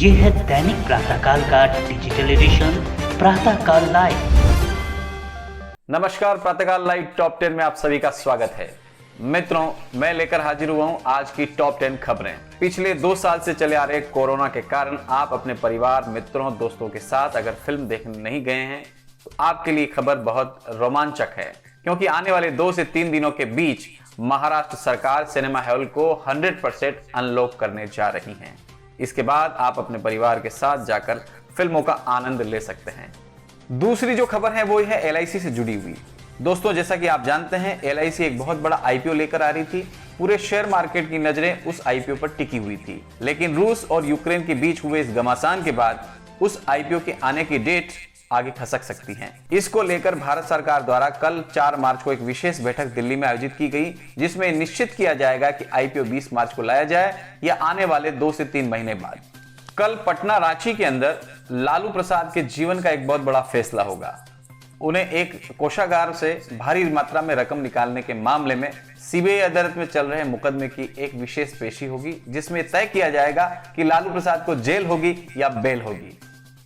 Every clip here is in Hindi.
ये है दैनिक प्रातःकाल का डिजिटल एडिशन प्रातःकाल लाइव। नमस्कार, प्रातःकाल लाइव टॉप 10 में आप सभी का स्वागत है। मित्रों, मैं लेकर हाजिर हुआ हूं आज की टॉप 10 खबरें। पिछले 2 साल से चले आ रहे कोरोना के कारण आप अपने परिवार, मित्रों, दोस्तों के साथ अगर फिल्म देखने नहीं गए हैं तो आपके लिए खबर बहुत रोमांचक है, क्योंकि आने वाले 2 से 3 दिनों के बीच महाराष्ट्र सरकार सिनेमा हॉल को 100% अनलॉक करने जा रही है। इसके बाद आप अपने परिवार के साथ जाकर फिल्मों का आनंद ले सकते हैं। दूसरी जो खबर है वो है LIC से जुड़ी हुई। दोस्तों, जैसा कि आप जानते हैं, LIC एक बहुत बड़ा IPO लेकर आ रही थी। पूरे शेयर मार्केट की नजरें उस IPO पर टिकी हुई थी, लेकिन रूस और यूक्रेन के बीच हुए इस घमासान के बाद उस IPO के आने की डेट आगे खसक सकती हैं। इसको लेकर भारत सरकार द्वारा कल 4 मार्च को एक विशेष बैठक दिल्ली में आयोजित की गई, जिसमें निश्चित किया जाएगा कि IPO 20 मार्च को लाया जाए या आने वाले 2 से 3 महीने बाद। कल पटना रांची के अंदर लालू प्रसाद के जीवन का एक बहुत बड़ा फैसला होगा। उन्हें एक कोषागार से भारी मात्रा में रकम निकालने के मामले में CBI अदालत में चल रहे मुकदमे की एक विशेष पेशी होगी, जिसमें तय किया जाएगा कि लालू प्रसाद को जेल होगी या बेल होगी।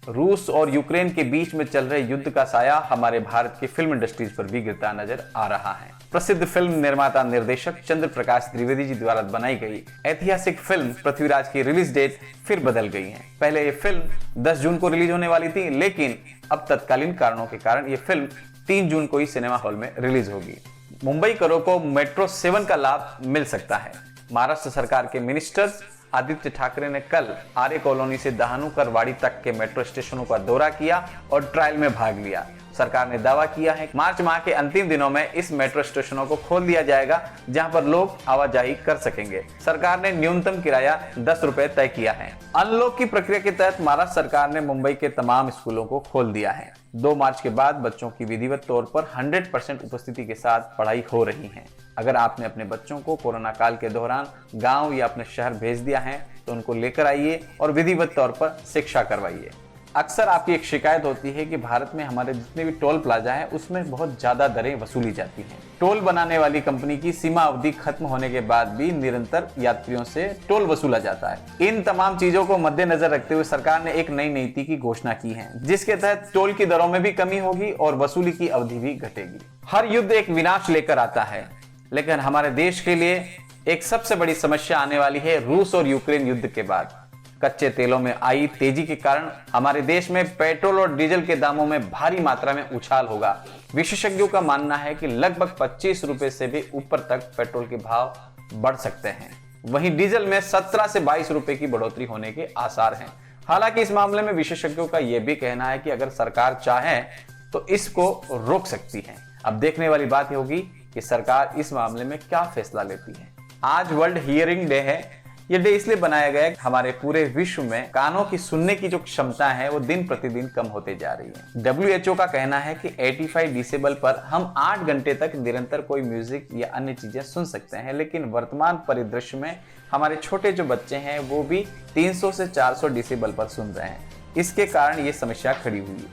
रूस और यूक्रेन के बीच में चल रहे युद्ध का साया हमारे भारत की फिल्म इंडस्ट्रीज पर भी गिरता नजर आ रहा है। प्रसिद्ध फिल्म निर्माता निर्देशक चंद्र प्रकाश त्रिवेदी जी द्वारा बनाई गई ऐतिहासिक फिल्म पृथ्वीराज की रिलीज डेट फिर बदल गई है। पहले ये फिल्म 10 जून को रिलीज होने वाली थी, लेकिन अब तत्कालीन कारणों के कारण ये फिल्म 3 जून को ही सिनेमा हॉल में रिलीज होगी। मुंबई करों को मेट्रो 7 का लाभ मिल सकता है। महाराष्ट्र सरकार के मिनिस्टर्स आदित्य ठाकरे ने कल आर्य कॉलोनी से दहानूकर वाड़ी तक के मेट्रो स्टेशनों का दौरा किया और ट्रायल में भाग लिया। सरकार ने दावा किया है कि मार्च माह के अंतिम दिनों में इस मेट्रो स्टेशनों को खोल दिया जाएगा, जहां पर लोग आवाजाही कर सकेंगे। सरकार ने न्यूनतम किराया 10 रुपए तय किया है। अनलॉक की प्रक्रिया के तहत महाराष्ट्र सरकार ने मुंबई के तमाम स्कूलों को खोल दिया है। 2 मार्च के बाद बच्चों की विधिवत तौर पर 100% उपस्थिति के साथ पढ़ाई हो रही है। अगर आपने अपने बच्चों को कोरोना काल के दौरान गांव या अपने शहर भेज दिया है तो उनको लेकर आइए और विधिवत तौर पर शिक्षा करवाइए। अक्सर आपकी एक शिकायत होती है कि भारत में हमारे जितने भी टोल प्लाजा हैं उसमें बहुत ज्यादा दरें वसूली जाती हैं। टोल बनाने वाली कंपनी की सीमा अवधि खत्म होने के बाद भी निरंतर यात्रियों से टोल वसूला जाता है। इन तमाम चीजों को मद्देनजर रखते हुए सरकार ने एक नई नीति की घोषणा की है, जिसके तहत टोल की दरों में भी कमी होगी और वसूली की अवधि भी घटेगी। हर युद्ध एक विनाश लेकर आता है, लेकिन हमारे देश के लिए एक सबसे बड़ी समस्या आने वाली है रूस और यूक्रेन युद्ध के बाद। कच्चे तेलों में आई तेजी के कारण हमारे देश में पेट्रोल और डीजल के दामों में भारी मात्रा में उछाल होगा। विशेषज्ञों का मानना है कि लगभग 25 रुपए से भी ऊपर तक पेट्रोल के भाव बढ़ सकते हैं। वहीं डीजल में 17 से 22 रुपए की बढ़ोतरी होने के आसार हैं। हालांकि इस मामले में विशेषज्ञों का यह भी कहना है कि अगर सरकार चाहे तो इसको रोक सकती है। अब देखने वाली बात यह होगी कि सरकार इस मामले में क्या फैसला लेती है। आज वर्ल्ड हियरिंग डे है। ये डे इसलिए बनाया गया है कि हमारे पूरे विश्व में कानों की सुनने की जो क्षमता है वो दिन प्रतिदिन कम होते जा रही है। WHO का कहना है कि 85 डेसिबल पर हम 8 घंटे तक निरंतर कोई म्यूजिक या अन्य चीजें सुन सकते हैं, लेकिन वर्तमान परिदृश्य में हमारे छोटे जो बच्चे हैं वो भी 300 से 400 डेसिबल पर सुन रहे हैं। इसके कारण ये समस्या खड़ी हुई है।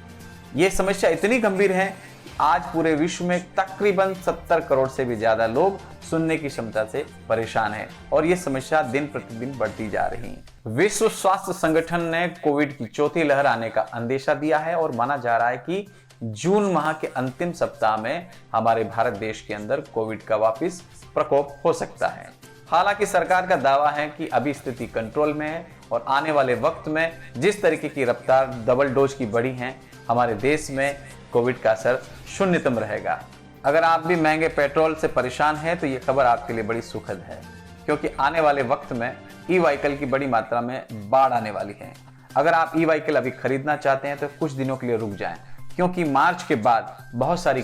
ये समस्या इतनी गंभीर है, आज पूरे विश्व में तकरीबन 70 करोड़ से भी ज्यादा लोग सुनने की क्षमता से परेशान हैं और ये समस्या दिन प्रतिदिन बढ़ती जा रही है। विश्व स्वास्थ्य संगठन ने कोविड की चौथी लहर आने का अंदेशा दिया है और माना जा रहा है कि जून माह के अंतिम सप्ताह में हमारे भारत देश के अंदर कोविड का वापस प्रकोप हो सकता है। हालांकि सरकार का दावा है कि अभी स्थिति कंट्रोल में है और आने वाले वक्त में जिस तरीके की रफ्तार डबल डोज की बढ़ी है, हमारे देश में कोविड का असर शून्यतम रहेगा। अगर आप भी महंगे पेट्रोल से परेशान हैं तो ये खबर आपके लिए बड़ी सुखद है, क्योंकि आने वाले वक्त में ई-व्हीकल की बड़ी मात्रा में बाढ़ आने वाली है। अगर आप ई-व्हीकल अभी खरीदना चाहते हैं तो कुछ दिनों के लिए रुक जाएं, क्योंकि मार्च के बाद बहुत सारी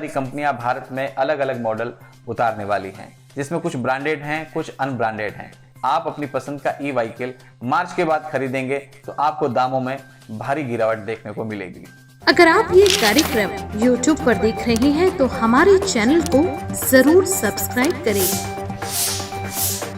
कंपनियां भारत में अलग अलग मॉडल उतारने वाली हैं, जिसमें कुछ ब्रांडेड हैं, कुछ अनब्रांडेड हैं। आप अपनी पसंद का ई-व्हीकल मार्च के बाद खरीदेंगे तो आपको दामों में भारी गिरावट देखने को मिलेगी। अगर आप ये कार्यक्रम YouTube पर देख रहे हैं तो हमारे चैनल को जरूर सब्सक्राइब करें